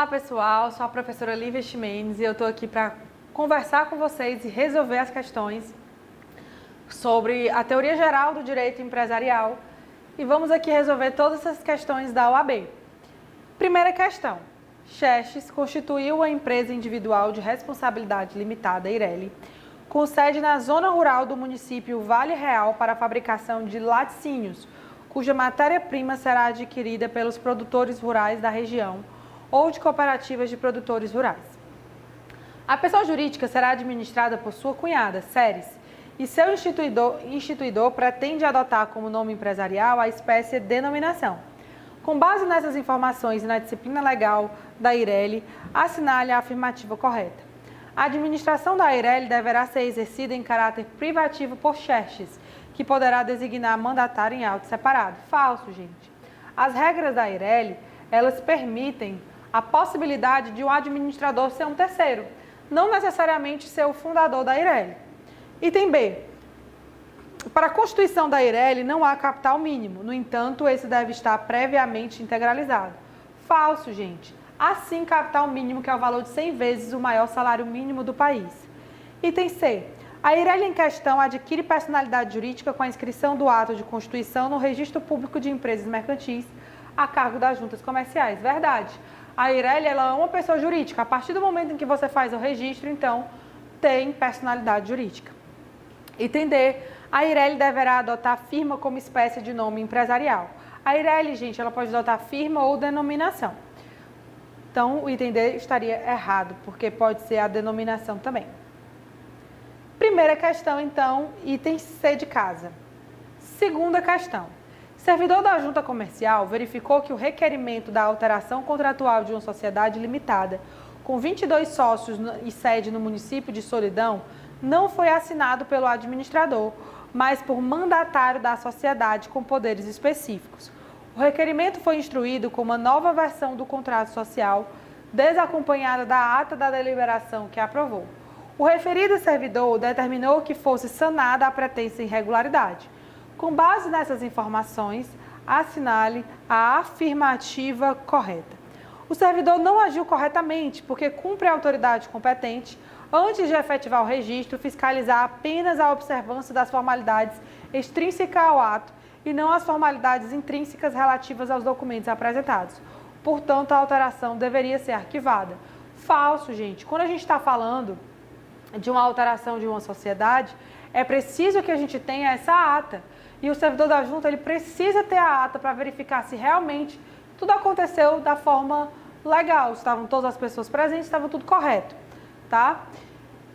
Olá pessoal, sou a professora Lívia Ximenes e eu estou aqui para conversar com vocês e resolver as questões sobre a teoria geral do direito empresarial e vamos aqui resolver todas essas questões da OAB. Primeira questão, Xerxes constituiu a empresa individual de responsabilidade limitada, Eireli, com sede na zona rural do município Vale Real para a fabricação de laticínios, cuja matéria-prima será adquirida pelos produtores rurais da região ou de cooperativas de produtores rurais. A pessoa jurídica será administrada por sua cunhada, Ceres, e seu instituidor pretende adotar como nome empresarial a espécie denominação. Com base nessas informações e na disciplina legal da Eireli, assinale a afirmativa correta. A administração da Eireli deverá ser exercida em caráter privativo por Xerxes, que poderá designar mandatário em auto separado. Falso, gente. As regras da Eireli, elas permitem a possibilidade de um administrador ser um terceiro, não necessariamente ser o fundador da Eireli. Item B. Para a constituição da Eireli não há capital mínimo, no entanto, esse deve estar previamente integralizado. Falso, gente. Há sim capital mínimo, que é o valor de 100 vezes o maior salário mínimo do país. Item C. A Eireli em questão adquire personalidade jurídica com a inscrição do ato de constituição no Registro Público de Empresas Mercantis a cargo das juntas comerciais. Verdade. A Eireli, ela é uma pessoa jurídica. A partir do momento em que você faz o registro, então, tem personalidade jurídica. Item D. A Eireli deverá adotar firma como espécie de nome empresarial. A Eireli, gente, ela pode adotar firma ou denominação. Então, o item D estaria errado, porque pode ser a denominação também. Primeira questão, então, item C de casa. Segunda questão. Servidor da junta comercial verificou que o requerimento da alteração contratual de uma sociedade limitada com 22 sócios e sede no município de Solidão não foi assinado pelo administrador, mas por mandatário da sociedade com poderes específicos. O requerimento foi instruído com uma nova versão do contrato social, desacompanhada da ata da deliberação que aprovou. O referido servidor determinou que fosse sanada a pretensa irregularidade. Com base nessas informações, assinale a afirmativa correta. O servidor não agiu corretamente porque cumpre a autoridade competente, antes de efetivar o registro, fiscalizar apenas a observância das formalidades extrínsecas ao ato e não as formalidades intrínsecas relativas aos documentos apresentados. Portanto, a alteração deveria ser arquivada. Falso, gente. Quando a gente está falando de uma alteração de uma sociedade, é preciso que a gente tenha essa ata. E o servidor da junta, ele precisa ter a ata para verificar se realmente tudo aconteceu da forma legal. Estavam todas as pessoas presentes, estava tudo correto, tá?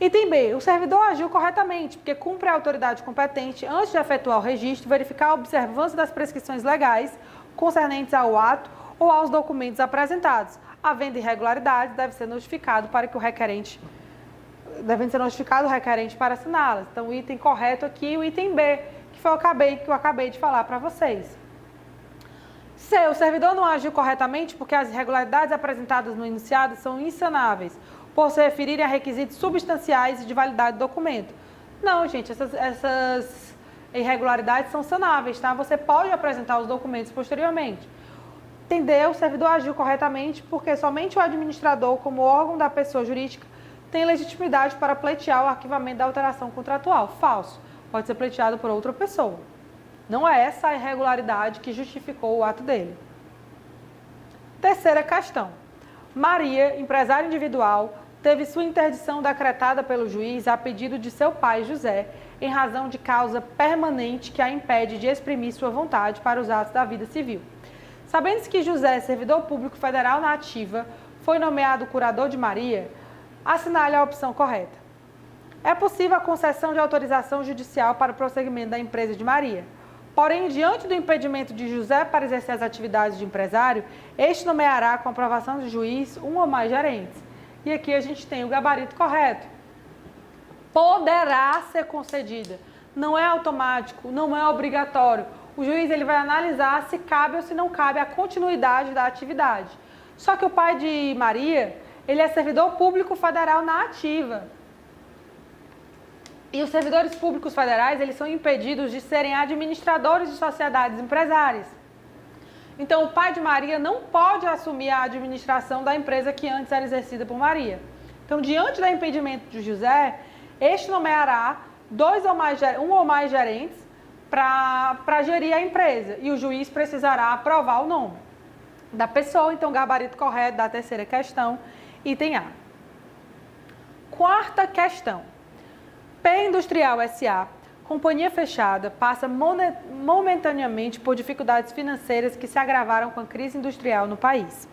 Item B. O servidor agiu corretamente, porque cumpre a autoridade competente, antes de efetuar o registro, verificar a observância das prescrições legais concernentes ao ato ou aos documentos apresentados. Havendo irregularidades, deve ser notificado para que o requerente para assiná-las. Então, o item correto aqui, o item B, que foi o que eu acabei de falar para vocês. C. O servidor não agiu corretamente porque as irregularidades apresentadas no enunciado são insanáveis, por se referirem a requisitos substanciais e de validade do documento. Não, gente, essas irregularidades são sanáveis, tá? Você pode apresentar os documentos posteriormente. Entendeu? O servidor agiu corretamente porque somente o administrador, como órgão da pessoa jurídica, tem legitimidade para pleitear o arquivamento da alteração contratual. Falso. Pode ser pleiteado por outra pessoa. Não é essa a irregularidade que justificou o ato dele. Terceira questão. Maria, empresária individual, teve sua interdição decretada pelo juiz a pedido de seu pai, José, em razão de causa permanente que a impede de exprimir sua vontade para os atos da vida civil. Sabendo-se que José, servidor público federal na ativa, foi nomeado curador de Maria, assinale a opção correta. É possível a concessão de autorização judicial para o prosseguimento da empresa de Maria. Porém, diante do impedimento de José para exercer as atividades de empresário, este nomeará, com aprovação do juiz, um ou mais gerentes. E aqui a gente tem o gabarito correto. Poderá ser concedida. Não é automático, não é obrigatório. O juiz ele vai analisar se cabe ou se não cabe a continuidade da atividade. Só que o pai de Maria, ele é servidor público federal na ativa. E os servidores públicos federais, eles são impedidos de serem administradores de sociedades empresárias. Então, o pai de Maria não pode assumir a administração da empresa que antes era exercida por Maria. Então, diante do impedimento de José, este nomeará um ou mais gerentes para gerir a empresa. E o juiz precisará aprovar o nome da pessoa. Então, gabarito correto da terceira questão, item A. Quarta questão. P Industrial S.A., companhia fechada, passa momentaneamente por dificuldades financeiras que se agravaram com a crise industrial no país.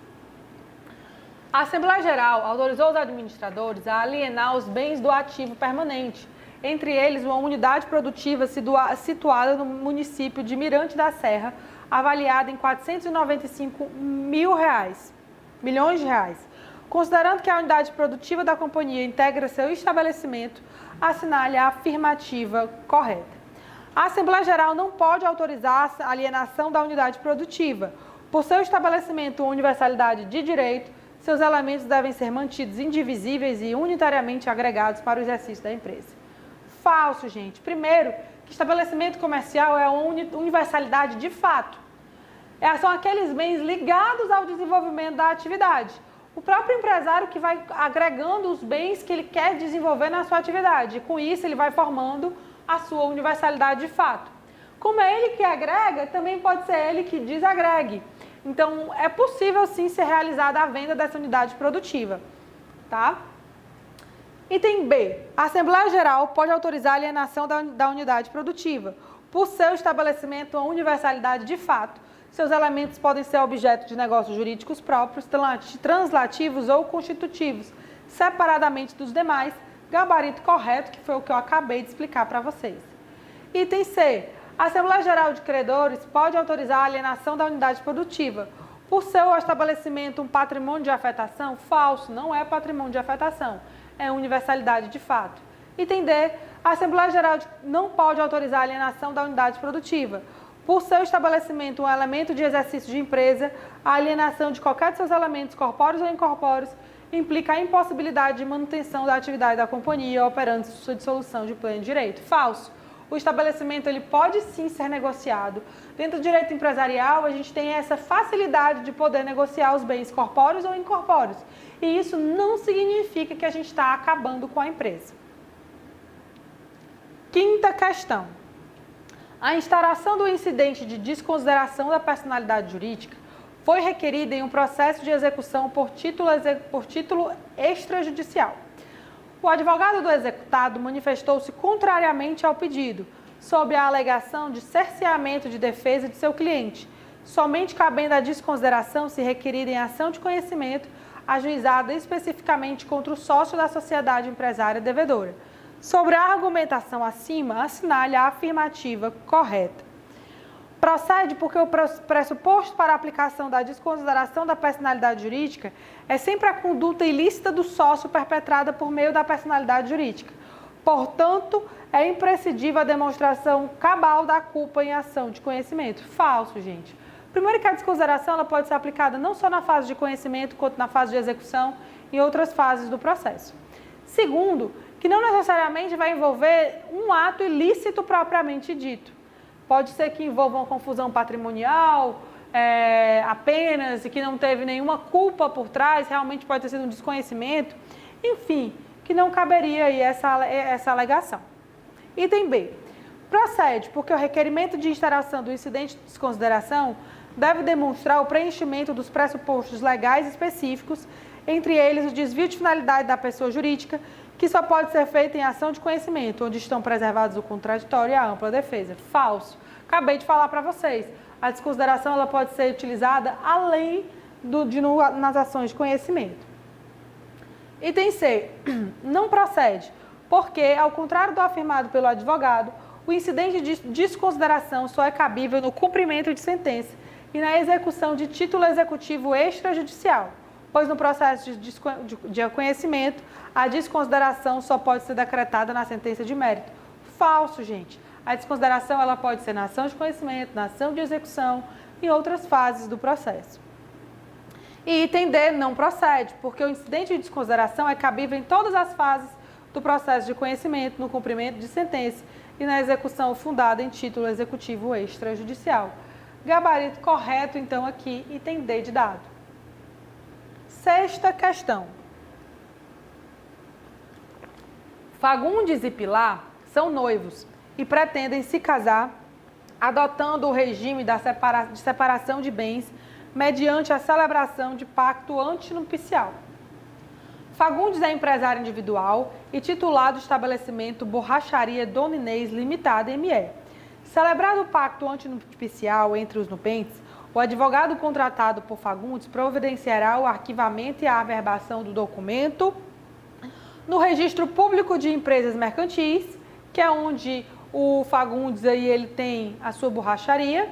A Assembleia Geral autorizou os administradores a alienar os bens do ativo permanente, entre eles uma unidade produtiva situada no município de Mirante da Serra, avaliada em R$ 495 milhões de reais. Considerando que a unidade produtiva da companhia integra seu estabelecimento, assinale a afirmativa correta. A Assembleia Geral não pode autorizar a alienação da unidade produtiva. Por seu estabelecimento ou universalidade de direito, seus elementos devem ser mantidos indivisíveis e unitariamente agregados para o exercício da empresa. Falso, gente. Primeiro, que estabelecimento comercial é uma universalidade de fato. São aqueles bens ligados ao desenvolvimento da atividade. O próprio empresário que vai agregando os bens que ele quer desenvolver na sua atividade. E com isso, ele vai formando a sua universalidade de fato. Como é ele que agrega, também pode ser ele que desagregue. Então, é possível sim ser realizada a venda dessa unidade produtiva. Tá? Item B. A Assembleia Geral pode autorizar a alienação da unidade produtiva. Por seu estabelecimento ou universalidade de fato, seus elementos podem ser objeto de negócios jurídicos próprios, translativos ou constitutivos, separadamente dos demais, gabarito correto, que foi o que eu acabei de explicar para vocês. Item C. A Assembleia Geral de Credores pode autorizar a alienação da unidade produtiva. Por seu estabelecimento um patrimônio de afetação, falso, não é patrimônio de afetação, é universalidade de fato. Item D. A Assembleia Geral não pode autorizar a alienação da unidade produtiva. Por seu estabelecimento um elemento de exercício de empresa, a alienação de qualquer de seus elementos, corpóreos ou incorpóreos, implica a impossibilidade de manutenção da atividade da companhia operando sua dissolução de pleno direito. Falso. O estabelecimento ele pode sim ser negociado. Dentro do direito empresarial, a gente tem essa facilidade de poder negociar os bens corpóreos ou incorpóreos. E isso não significa que a gente está acabando com a empresa. Quinta questão. A instauração do incidente de desconsideração da personalidade jurídica foi requerida em um processo de execução por título extrajudicial. O advogado do executado manifestou-se contrariamente ao pedido, sob a alegação de cerceamento de defesa de seu cliente, somente cabendo a desconsideração se requerida em ação de conhecimento ajuizada especificamente contra o sócio da sociedade empresária devedora. Sobre a argumentação acima, assinale a afirmativa correta. Procede porque o pressuposto para a aplicação da desconsideração da personalidade jurídica é sempre a conduta ilícita do sócio perpetrada por meio da personalidade jurídica. Portanto, é imprescindível a demonstração cabal da culpa em ação de conhecimento. Falso, gente. Primeiro que a desconsideração ela pode ser aplicada não só na fase de conhecimento, quanto na fase de execução e outras fases do processo. Segundo, que não necessariamente vai envolver um ato ilícito propriamente dito. Pode ser que envolva uma confusão patrimonial apenas e que não teve nenhuma culpa por trás, realmente pode ter sido um desconhecimento, enfim, que não caberia aí essa alegação. Item B. Procede porque o requerimento de instauração do incidente de desconsideração deve demonstrar o preenchimento dos pressupostos legais específicos, entre eles o desvio de finalidade da pessoa jurídica, que só pode ser feita em ação de conhecimento, onde estão preservados o contraditório e a ampla defesa. Falso. Acabei de falar para vocês. A desconsideração ela pode ser utilizada além nas ações de conhecimento. Item C. Não procede, porque, ao contrário do afirmado pelo advogado, o incidente de desconsideração só é cabível no cumprimento de sentença e na execução de título executivo extrajudicial, pois no processo de conhecimento, a desconsideração só pode ser decretada na sentença de mérito. Falso, gente. A desconsideração ela pode ser na ação de conhecimento, na ação de execução e outras fases do processo. E item D não procede, porque o incidente de desconsideração é cabível em todas as fases do processo de conhecimento, no cumprimento de sentença e na execução fundada em título executivo extrajudicial. Gabarito correto, então, aqui, item D de dado. Sexta questão. Fagundes e Pilar são noivos e pretendem se casar adotando o regime de separação de bens mediante a celebração de pacto antinupcial. Fagundes é empresário individual e titular do estabelecimento Borracharia Dona Inês Limitada, ME. Celebrado o pacto antinupcial entre os nupentes, o advogado contratado por Fagundes providenciará o arquivamento e a averbação do documento no Registro Público de Empresas Mercantis, que é onde o Fagundes aí, ele tem a sua borracharia,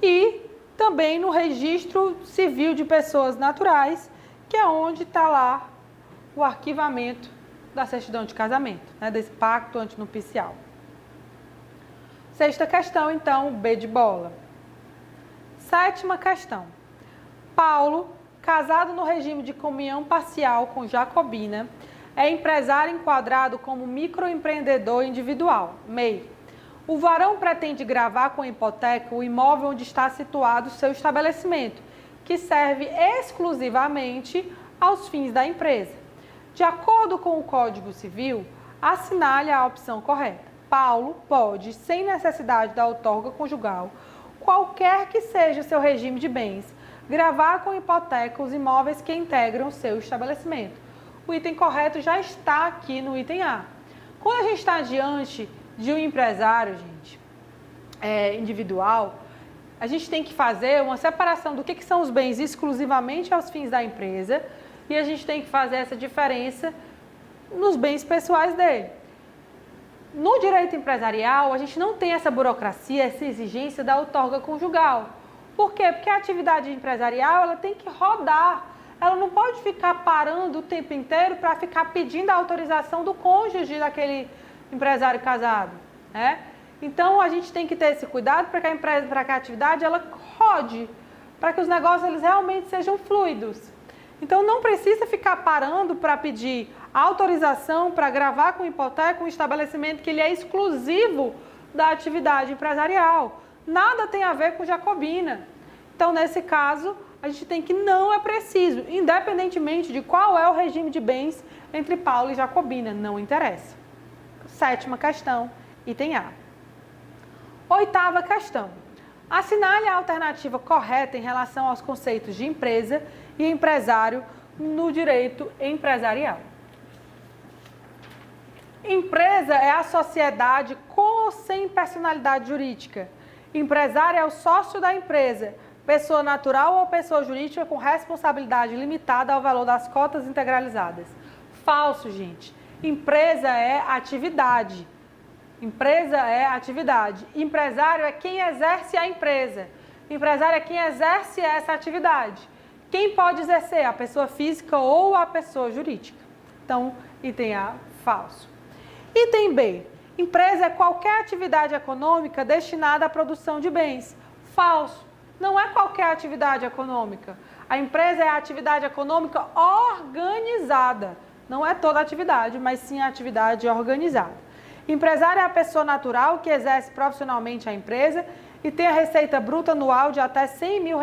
e também no Registro Civil de Pessoas Naturais, que é onde está lá o arquivamento da certidão de casamento, né, desse pacto antinupcial. Sexta questão, então, B de bola. Sétima questão. Paulo, casado no regime de comunhão parcial com Jacobina, é empresário enquadrado como microempreendedor individual, MEI. O varão pretende gravar com hipoteca o imóvel onde está situado seu estabelecimento, que serve exclusivamente aos fins da empresa. De acordo com o Código Civil, assinale a opção correta. Paulo pode, sem necessidade da outorga conjugal, qualquer que seja seu regime de bens, gravar com hipoteca os imóveis que integram seu estabelecimento. O item correto já está aqui no item A. Quando a gente está diante de um empresário, gente, individual, a gente tem que fazer uma separação do que são os bens exclusivamente aos fins da empresa e a gente tem que fazer essa diferença nos bens pessoais dele. No direito empresarial, a gente não tem essa burocracia, essa exigência da outorga conjugal. Por quê? Porque a atividade empresarial ela tem que rodar. Ela não pode ficar parando o tempo inteiro para ficar pedindo a autorização do cônjuge daquele empresário casado, né? Então, a gente tem que ter esse cuidado para que a atividade ela rode, para que os negócios eles realmente sejam fluidos. Então, não precisa ficar parando para pedir autorização para gravar com hipoteca um estabelecimento que ele é exclusivo da atividade empresarial. Nada tem a ver com Jacobina. Então, nesse caso, a gente tem que não é preciso, independentemente de qual é o regime de bens entre Paulo e Jacobina, não interessa. Sétima questão, item A. Oitava questão. Assinale a alternativa correta em relação aos conceitos de empresa e empresário no direito empresarial. Empresa é a sociedade com ou sem personalidade jurídica. Empresário é o sócio da empresa, pessoa natural ou pessoa jurídica com responsabilidade limitada ao valor das cotas integralizadas. Falso, gente. Empresa é atividade. Empresa é atividade. Empresário é quem exerce a empresa. Empresário é quem exerce essa atividade. Quem pode exercer? A pessoa física ou a pessoa jurídica. Então, item A, falso. Item B. Empresa é qualquer atividade econômica destinada à produção de bens. Falso. Não é qualquer atividade econômica. A empresa é a atividade econômica organizada. Não é toda atividade, mas sim a atividade organizada. Empresário é a pessoa natural que exerce profissionalmente a empresa e tem a receita bruta anual de até R$100 mil.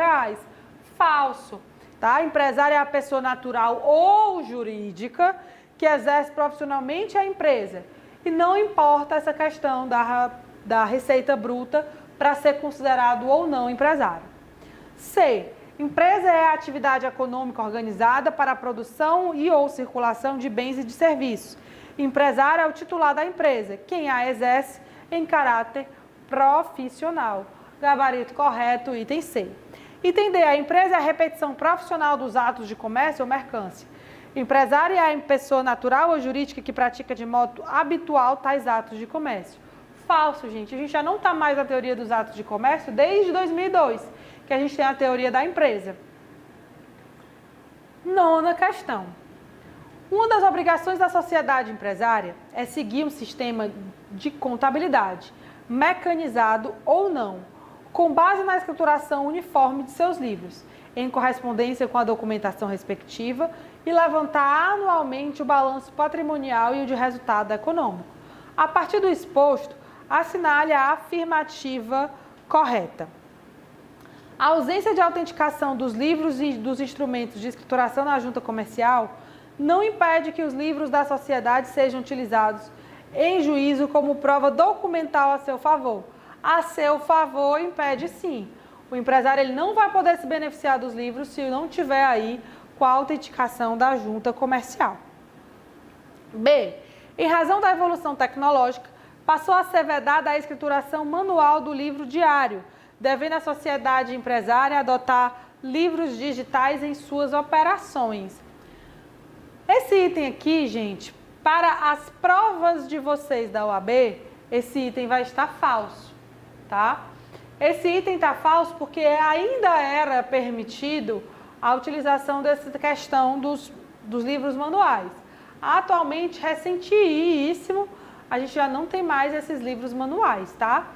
Falso. Tá? Empresário é a pessoa natural ou jurídica que exerce profissionalmente a empresa. E não importa essa questão da receita bruta para ser considerado ou não empresário. C. Empresa é a atividade econômica organizada para a produção e ou circulação de bens e de serviços. Empresário é o titular da empresa, quem a exerce em caráter profissional. Gabarito correto, item C. Item D. A empresa é a repetição profissional dos atos de comércio ou mercância. Empresário é a pessoa natural ou jurídica que pratica de modo habitual tais atos de comércio. Falso, gente. A gente já não está mais na teoria dos atos de comércio desde 2002, que a gente tem a teoria da empresa. Nona questão. Uma das obrigações da sociedade empresária é seguir um sistema de contabilidade, mecanizado ou não, com base na escrituração uniforme de seus livros, em correspondência com a documentação respectiva e levantar anualmente o balanço patrimonial e o de resultado econômico. A partir do exposto, assinale a afirmativa correta. A ausência de autenticação dos livros e dos instrumentos de escrituração na junta comercial não impede que os livros da sociedade sejam utilizados em juízo como prova documental a seu favor. A seu favor impede sim. O empresário ele não vai poder se beneficiar dos livros se não tiver aí com a autenticação da junta comercial. B. Em razão da evolução tecnológica, passou a ser vedada a escrituração manual do livro diário, devendo a sociedade empresária adotar livros digitais em suas operações. Esse item aqui, gente, para as provas de vocês da OAB, esse item vai estar falso, tá? Esse item está falso porque ainda era permitido a utilização dessa questão dos livros manuais. Atualmente, recentíssimo, a gente já não tem mais esses livros manuais, tá?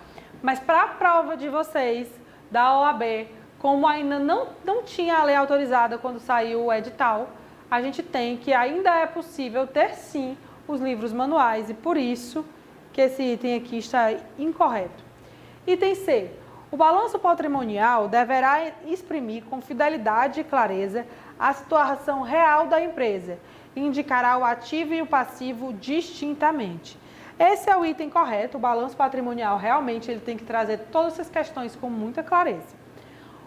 Mas para a prova de vocês da OAB, como ainda não tinha a lei autorizada quando saiu o edital, a gente tem que ainda é possível ter sim os livros manuais e por isso que esse item aqui está incorreto. Item C. O balanço patrimonial deverá exprimir com fidelidade e clareza a situação real da empresa e indicará o ativo e o passivo distintamente. Esse é o item correto, o balanço patrimonial realmente ele tem que trazer todas essas questões com muita clareza.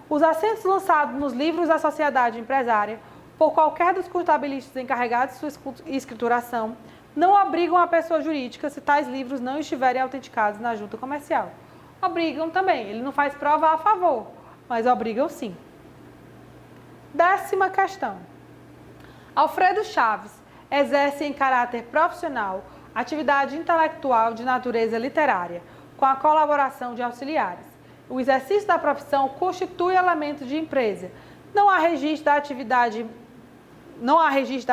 Os assentos lançados nos livros da sociedade empresária por qualquer dos contabilistas encarregados de sua escrituração não obrigam a pessoa jurídica se tais livros não estiverem autenticados na junta comercial. Obrigam também, ele não faz prova a favor, mas obrigam sim. 10ª questão. Alfredo Chaves exerce em caráter profissional atividade intelectual de natureza literária, com a colaboração de auxiliares. O exercício da profissão constitui elemento de empresa. Não há registro da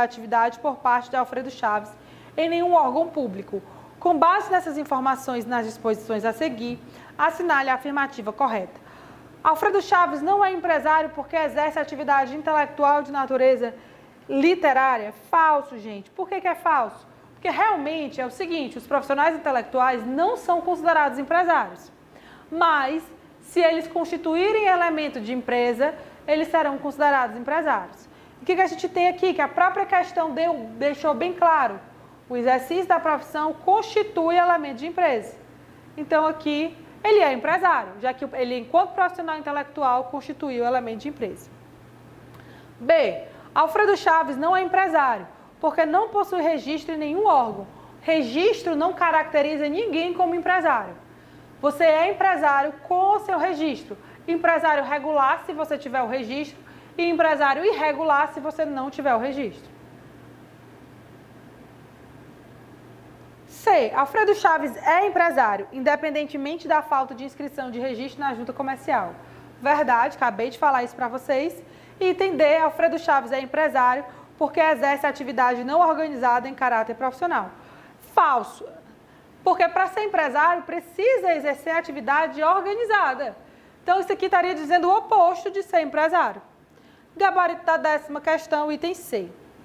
atividade por parte de Alfredo Chaves em nenhum órgão público. Com base nessas informações nas disposições a seguir, assinale a afirmativa correta. Alfredo Chaves não é empresário porque exerce atividade intelectual de natureza literária? Falso, gente. Por que é falso? Porque realmente é o seguinte, os profissionais intelectuais não são considerados empresários. Mas, se eles constituírem elemento de empresa, eles serão considerados empresários. O que a gente tem aqui? Que a própria questão deixou bem claro. O exercício da profissão constitui elemento de empresa. Então, aqui, ele é empresário, já que ele, enquanto profissional intelectual, constituiu elemento de empresa. B. Alfredo Chaves não é empresário, porque não possui registro em nenhum órgão. Registro não caracteriza ninguém como empresário. Você é empresário com o seu registro. Empresário regular, se você tiver o registro, e empresário irregular, se você não tiver o registro. C. Alfredo Chaves é empresário, independentemente da falta de inscrição de registro na junta comercial. Verdade, acabei de falar isso para vocês. Item D. Alfredo Chaves é empresário porque exerce atividade não organizada em caráter profissional. Falso, porque para ser empresário precisa exercer atividade organizada. Então, isso aqui estaria dizendo o oposto de ser empresário. Gabarito da 10ª questão, item C.